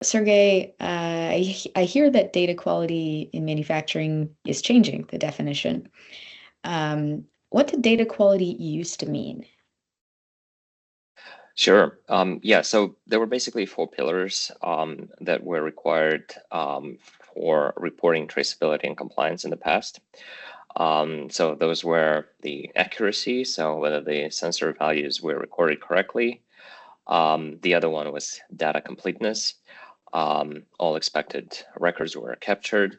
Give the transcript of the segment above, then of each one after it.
Sergey, I hear that data quality in manufacturing is changing the definition. What did data quality used to mean? Sure. Yeah, so there were basically four pillars that were required for reporting traceability and compliance in the past. So those were the accuracy, so whether the sensor values were recorded correctly. The other one was data completeness. All expected records were captured.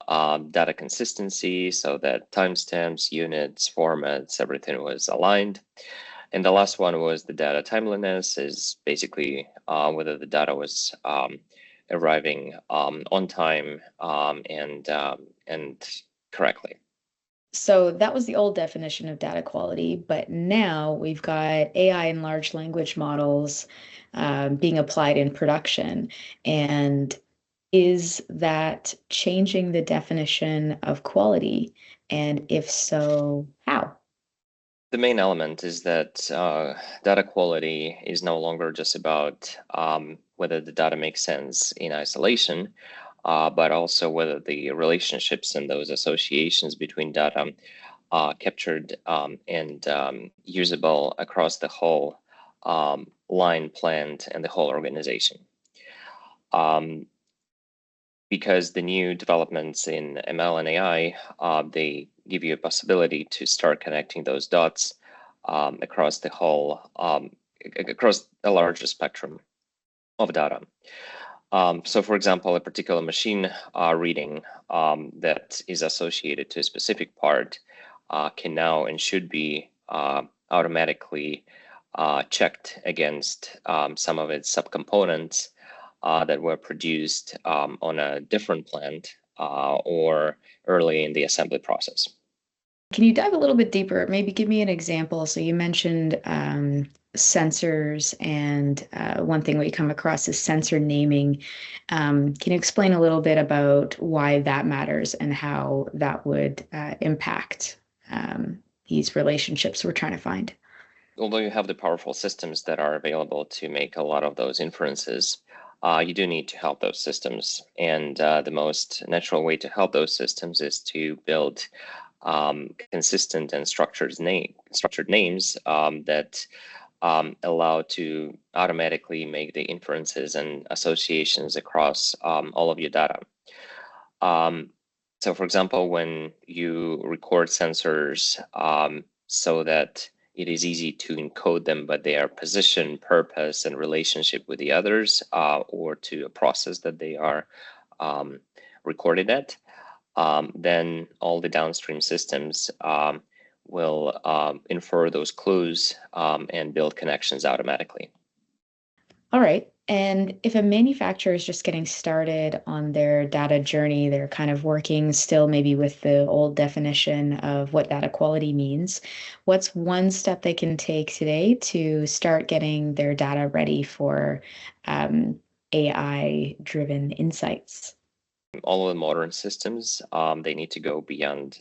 Data consistency, so that timestamps, units, formats, everything was aligned. And the last one was the data timeliness, is basically whether the data was arriving on time and correctly. So that was the old definition of data quality, but now we've got AI and large language models being applied in production. And is that changing the definition of quality? And if so, how? The main element is that data quality is no longer just about whether the data makes sense in isolation, but also whether the relationships and those associations between data are captured and usable across the whole line, plant, and the whole organization. Because the new developments in ML and AI, they give you a possibility to start connecting those dots across the whole, across a larger spectrum of data. So for example, a particular machine reading that is associated to a specific part can now and should be automatically checked against some of its subcomponents that were produced on a different plant or early in the assembly process. Can you dive a little bit deeper? Maybe give me an example. So you mentioned sensors, and one thing we come across is sensor naming. Can you explain a little bit about why that matters and how that would impact these relationships we're trying to find? Although you have the powerful systems that are available to make a lot of those inferences, you do need to help those systems. And the most natural way to help those systems is to build consistent and structured names that allow to automatically make the inferences and associations across all of your data. So for example, when you record sensors so that it is easy to encode them, but their position, purpose, and relationship with the others, or to a process that they are recorded at, then all the downstream systems will infer those clues and build connections automatically. All right. And if a manufacturer is just getting started on their data journey, they're kind of working still maybe with the old definition of what data quality means. What's one step they can take today to start getting their data ready for AI-driven insights? All of the modern systems, they need to go beyond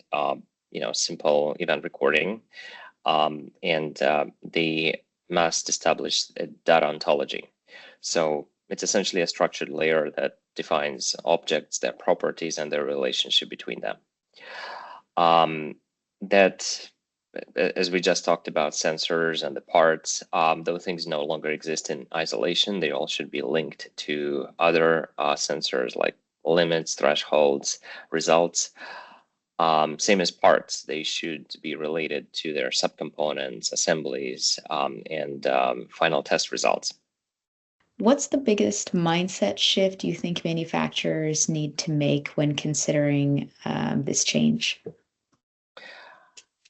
simple event recording, and they must establish a data ontology. So it's essentially a structured layer that defines objects, their properties, and their relationship between them. That, as we just talked about, sensors and the parts, those things no longer exist in isolation. They all should be linked to other sensors like limits, thresholds, results. Same as parts, they should be related to their subcomponents, assemblies, and final test results. What's the biggest mindset shift you think manufacturers need to make when considering this change?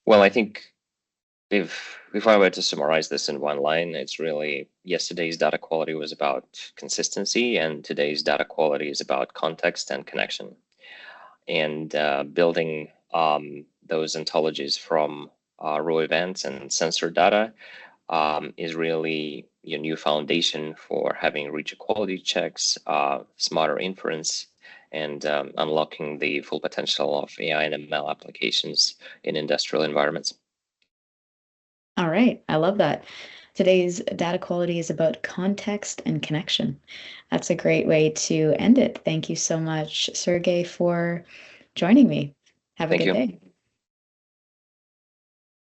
Well, I think if I were to summarize this in one line, it's really yesterday's data quality was about consistency, and today's data quality is about context and connection. And building those ontologies from raw events and sensor data is really your new foundation for having richer quality checks, smarter inference, and unlocking the full potential of AI and ML applications in industrial environments. All right, I love that. Today's data quality is about context and connection. That's a great way to end it. Thank you so much, Sergey, for joining me. Have a Thank good you. day.